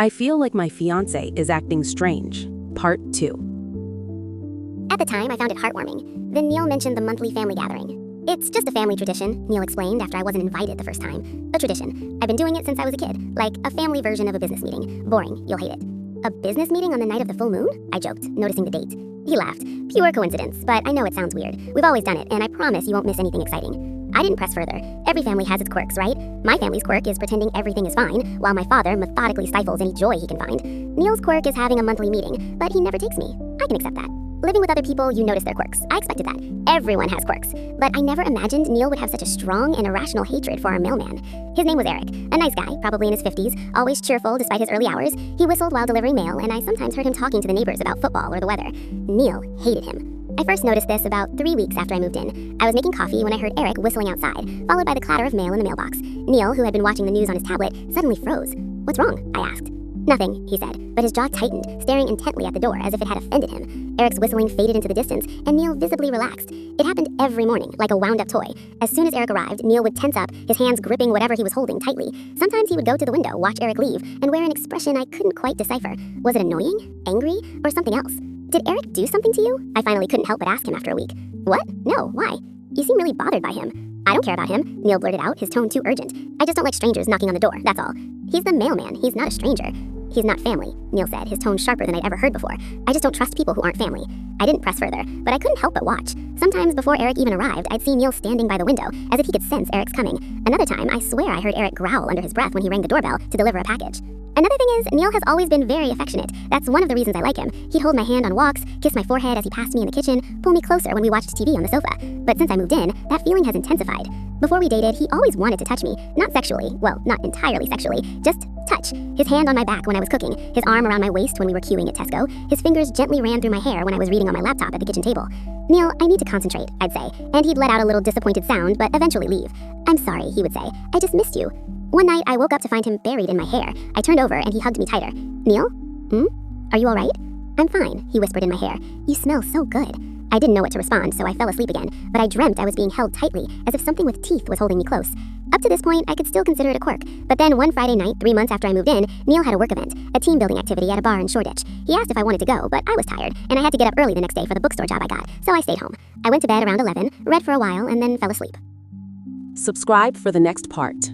I feel like my fiancé is acting strange. Part 2. At the time, I found it heartwarming. Then Neil mentioned the monthly family gathering. It's just a family tradition, Neil explained after I wasn't invited the first time. A tradition. I've been doing it since I was a kid, like a family version of a business meeting. Boring, you'll hate it. A business meeting on the night of the full moon? I joked, noticing the date. He laughed. Pure coincidence, but I know it sounds weird. We've always done it, and I promise you won't miss anything exciting. I didn't press further. Every family has its quirks, right? My family's quirk is pretending everything is fine, while my father methodically stifles any joy he can find. Neil's quirk is having a monthly meeting, but he never takes me. I can accept that. Living with other people, you notice their quirks. I expected that. Everyone has quirks. But I never imagined Neil would have such a strong and irrational hatred for our mailman. His name was Eric. A nice guy, probably in his 50s, always cheerful despite his early hours. He whistled while delivering mail, and I sometimes heard him talking to the neighbors about football or the weather. Neil hated him. I first noticed this about 3 weeks after I moved in. I was making coffee when I heard Eric whistling outside, followed by the clatter of mail in the mailbox. Neil, who had been watching the news on his tablet, suddenly froze. "What's wrong?" I asked. "Nothing," he said, but his jaw tightened, staring intently at the door as if it had offended him. Eric's whistling faded into the distance, and Neil visibly relaxed. It happened every morning, like a wound-up toy. As soon as Eric arrived, Neil would tense up, his hands gripping whatever he was holding tightly. Sometimes he would go to the window, watch Eric leave, and wear an expression I couldn't quite decipher. Was it annoying, angry, or something else? "Did Eric do something to you?" I finally couldn't help but ask him after a week. "What? No, why? You seem really bothered by him." "I don't care about him," Neil blurted out, his tone too urgent. "I just don't like strangers knocking on the door, that's all." "He's the mailman, he's not a stranger." "He's not family," Neil said, his tone sharper than I'd ever heard before. "I just don't trust people who aren't family." I didn't press further, but I couldn't help but watch. Sometimes before Eric even arrived, I'd see Neil standing by the window, as if he could sense Eric's coming. Another time, I swear I heard Eric growl under his breath when he rang the doorbell to deliver a package. Another thing is, Neil has always been very affectionate. That's one of the reasons I like him. He'd hold my hand on walks, kiss my forehead as he passed me in the kitchen, pull me closer when we watched TV on the sofa. But since I moved in, that feeling has intensified. Before we dated, he always wanted to touch me. Not sexually, well, not entirely sexually, just touch. His hand on my back when I was cooking, his arm around my waist when we were queuing at Tesco, his fingers gently ran through my hair when I was reading on my laptop at the kitchen table. "Neil, I need to concentrate," I'd say, and he'd let out a little disappointed sound, but eventually leave. "I'm sorry," he would say. "I just missed you." One night, I woke up to find him buried in my hair. I turned over and he hugged me tighter. "Neil? Are you all right?" "I'm fine," he whispered in my hair. "You smell so good." I didn't know what to respond, so I fell asleep again, but I dreamt I was being held tightly, as if something with teeth was holding me close. Up to this point, I could still consider it a quirk, but then one Friday night, 3 months after I moved in, Neil had a work event, a team-building activity at a bar in Shoreditch. He asked if I wanted to go, but I was tired, and I had to get up early the next day for the bookstore job I got, so I stayed home. I went to bed around 11, read for a while, and then fell asleep. Subscribe for the next part.